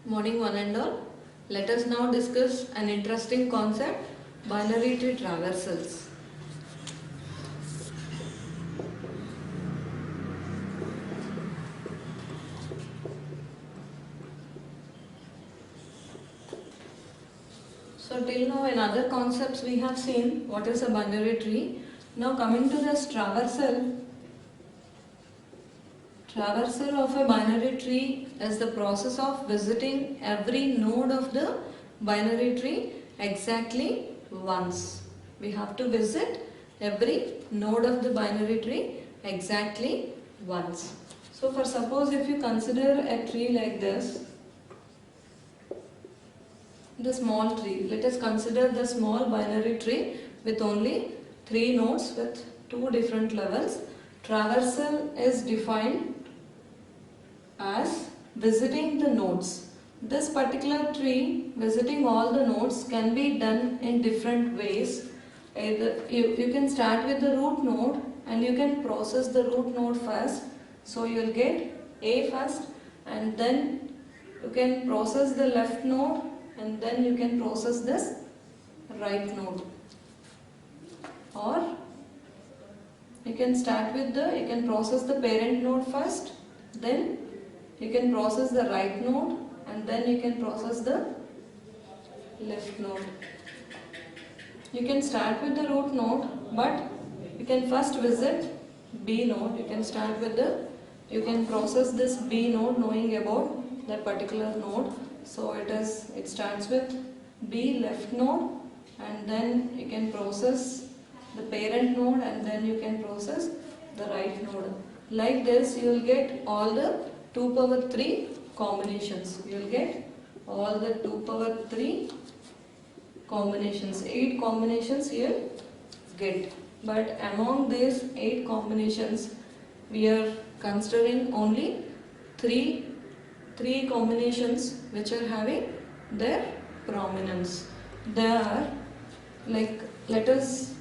Morning one and all. Let us now discuss an interesting concept, binary tree traversals. So till now in other concepts we have seen what is a binary tree. Now coming to this traversal of a binary tree is the process of visiting every node of the binary tree exactly once. We have to visit every node of the binary tree exactly once. So for suppose if you consider a tree like this, the small tree, let us consider the small binary tree with only 3 nodes with 2 different levels. Traversal is defined as visiting the nodes. This particular tree, visiting all the nodes, can be done in different ways. Either you can start with the root node and you can process the root node first. So you will get A first, and then you can process the left node, and then you can process this right node. Or you can process the parent node first, then you can process the right node, and then you can process the left node. You can start with the root node, but you can first visit B node. You can process this B node knowing about that particular node. So it starts with B left node, and then you can process the parent node, and then you can process the right node. Like this you will get all the 2 power 3 combinations. You will get all the 2 power 3 combinations. 8 combinations you will get. But among these 8 combinations, we are considering only 3 combinations which are having their prominence. They are like, let us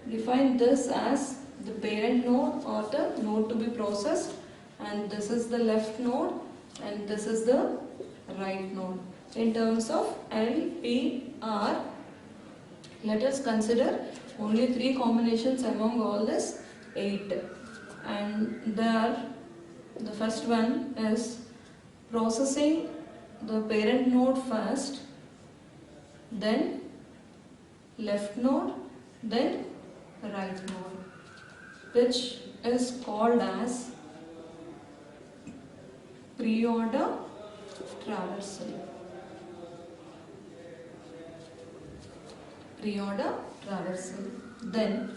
define this as the parent node or the node to be processed, and this is the left node and this is the right node. In terms of LPR, let us consider only 3 combinations among all this 8, and the first one is processing the parent node first, then left node, then right node, which is called as pre-order traversal. Pre-order traversal. Then,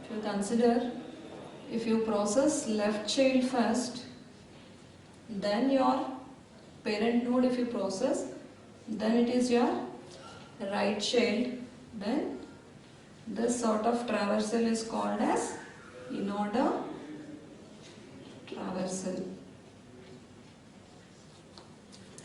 if you consider, if you process left child first, then your parent node if you process, then it is your right child, then this sort of traversal is called as in-order traversal.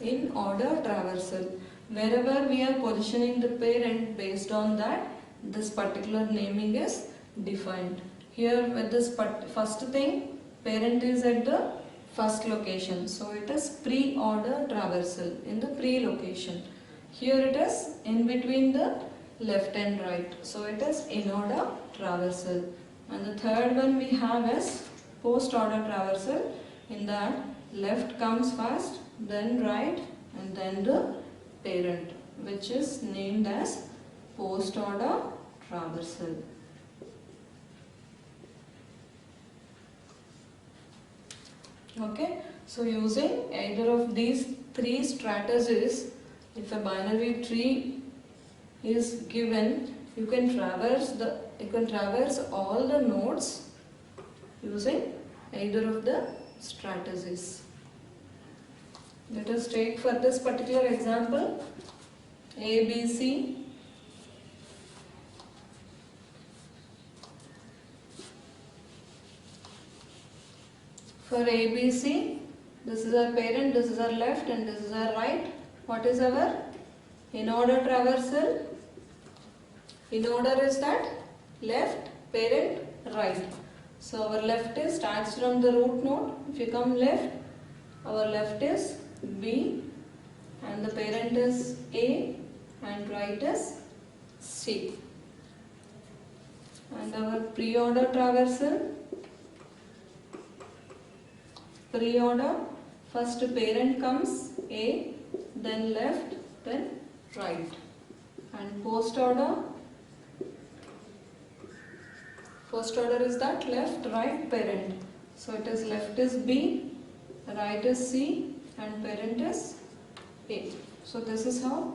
In-order traversal. Wherever we are positioning the parent, based on that, this particular naming is defined. Here with this first thing, parent is at the first location, so it is pre-order traversal, in the pre-location. Here it is in between the left and right, so it is in-order traversal. And the third one we have is post-order traversal. In that, left comes first, then right, and then the parent, which is named as post-order traversal. Okay, so using either of these 3 strategies, if a binary tree is given, you can traverse all the nodes using either of the strategies. Let us take for this particular example ABC. For ABC, this is our parent, this is our left, and this is our right. What is our in-order traversal? In-order is that left, parent, right. So our left starts from the root node. If you come left, our left is B, and the parent is A, and right is C. And our pre-order traversal, pre-order, first parent comes A, then left, then right. And post order is that left, right, parent. So it is left is B, right is C, and parent is A. So this is how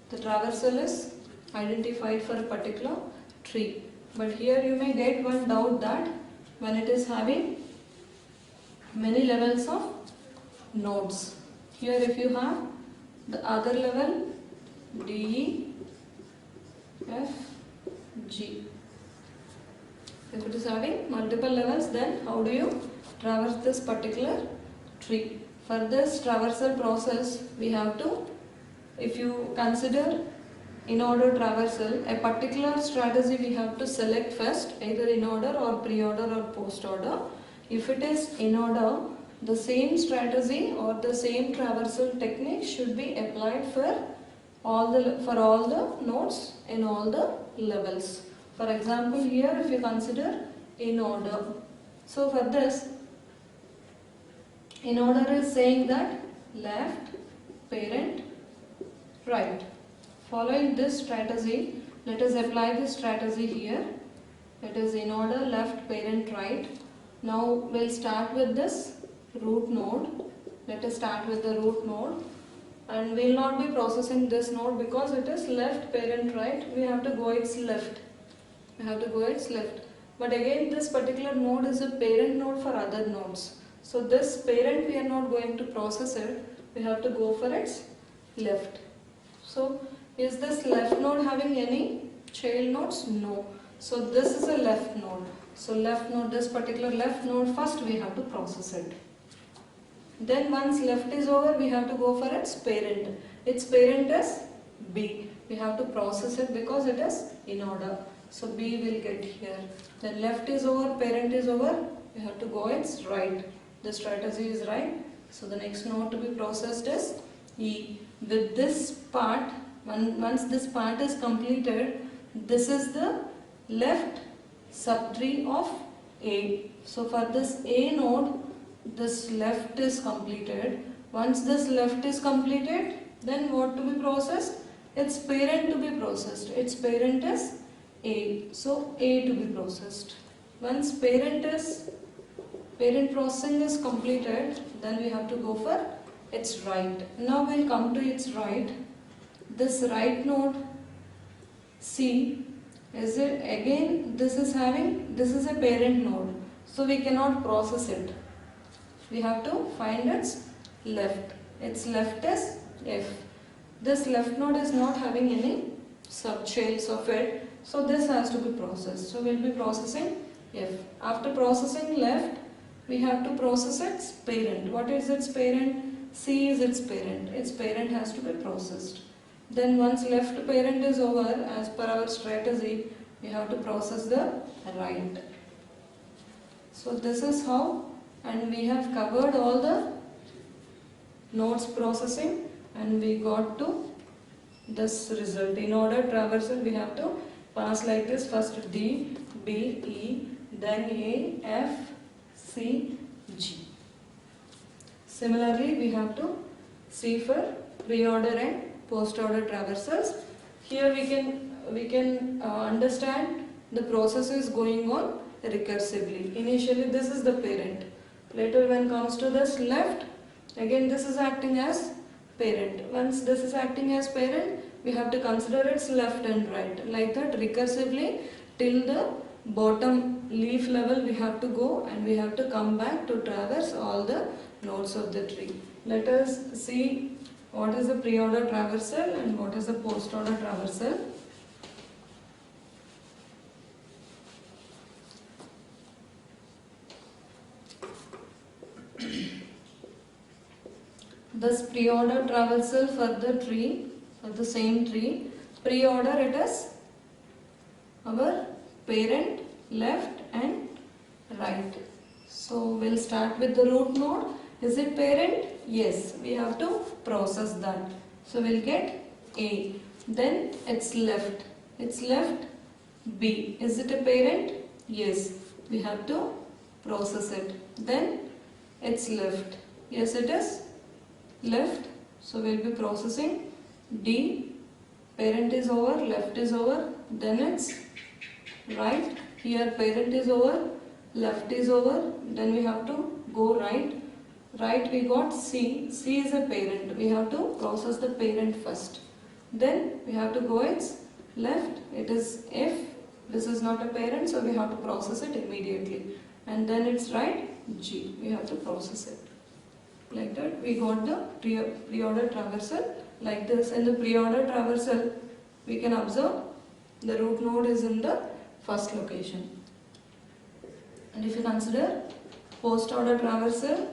the traversal is identified for a particular tree. But here you may get one doubt that when it is having many levels of nodes. Here if you have the other level D, E, F, G. If it is having multiple levels, then how do you traverse this particular tree? For this traversal process, we have to, if you consider in order traversal, a particular strategy we have to select first, either in order or pre-order or post-order. If it is in order, the same strategy or the same traversal technique should be applied for all the nodes in all the levels. For example, here if you consider in order, so for this, in order is saying that left, parent, right. Following this strategy, let us apply this strategy here. It is in order, left, parent, right. Now we'll start with this root node. Let us start with the root node, and we will not be processing this node because it is left, parent, right. We have to go its left. But again, this particular node is a parent node for other nodes. So this parent we are not going to process it. We have to go for its left. So is this left node having any child nodes? No. So this is a left node. So left node, this particular left node, first we have to process it. Then once left is over, we have to go for its parent. Its parent is B. We have to process it because it is in order. So B will get here. Then left is over, parent is over, we have to go its right. The strategy is right. So the next node to be processed is E. With this part, once this part is completed, this is the left subtree of A. So for this A node, this left is completed. Once this left is completed, then what to be processed? Its parent to be processed. Its parent is A. So A to be processed. Once parent processing is completed, then we have to go for its right. Now we'll come to its right. This right node C is it again, this is a parent node. So we cannot process it. We have to find its left. Its left is F. This left node is not having any subchains of it. So this has to be processed. So we'll be processing F. After processing left, we have to process its parent. What is its parent? C is its parent. Its parent has to be processed. Then once left parent is over, as per our strategy, we have to process the right. So this is how, and we have covered all the nodes processing, and we got to this result. In order traversal, we have to pass like this: first D, B, E, then A, F, C, G. Similarly, we have to see for pre-order and post-order traversals. Here we can understand the process is going on recursively. Initially, this is the parent. Later, when comes to this left, again this is acting as parent. Once this is acting as parent, we have to consider its left and right. Like that, recursively till the bottom leaf level we have to go, and we have to come back to traverse all the nodes of the tree. Let us see what is the pre-order traversal and what is the post-order traversal. This pre-order traversal for the tree, for the same tree, pre-order it is our parent, left and right. So we'll start with the root node. Is it parent? Yes, we have to process that. So we'll get A. Then it's left. It's left B. Is it a parent? Yes, we have to process it. Then it's left. Yes, it is left. So we'll be processing D. Parent is over, left is over. Then it's right. Here parent is over, left is over. Then we have to go right. Right, we got C. C is a parent. We have to process the parent first. Then we have to go its left. It is F. This is not a parent, so we have to process it immediately. And then it's right, G. We have to process it. Like that, we got the pre-order traversal. Like this, in the pre-order traversal, we can observe the root node is in the first location. And if you consider post-order traversal,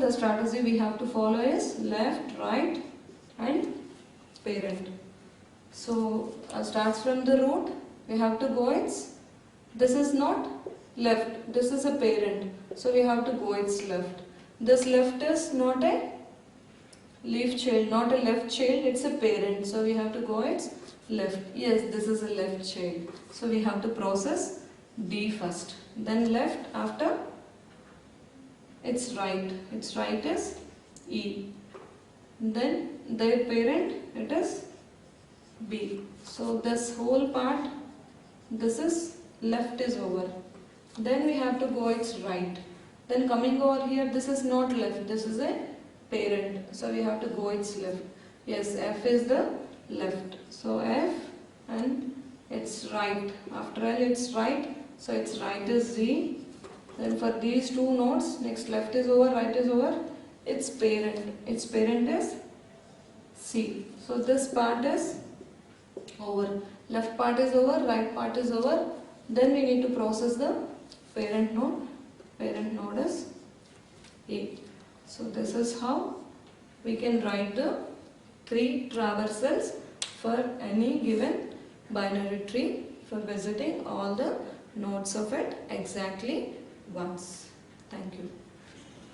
the strategy we have to follow is left, right and parent. So starts from the root, we have to go its, this is not left, this is a parent, so we have to go its left. This left is not a leaf child, not a left child, it's a parent, so we have to go its left. Yes, this is a left child, so we have to process D first, then left, after its right is E, then their parent it is B. So this whole part, this is left is over, then we have to go its right, then coming over here, this is not left, this is a parent, so we have to go its left. Yes, F is the left, so F and its right, after all it's right, so its right is Z. Then for these two nodes, next left is over, right is over, its parent is C. So this part is over, left part is over, right part is over. Then we need to process the parent node is A. So this is how we can write the 3 traversals for any given binary tree for visiting all the nodes of it exactly once. Thank you.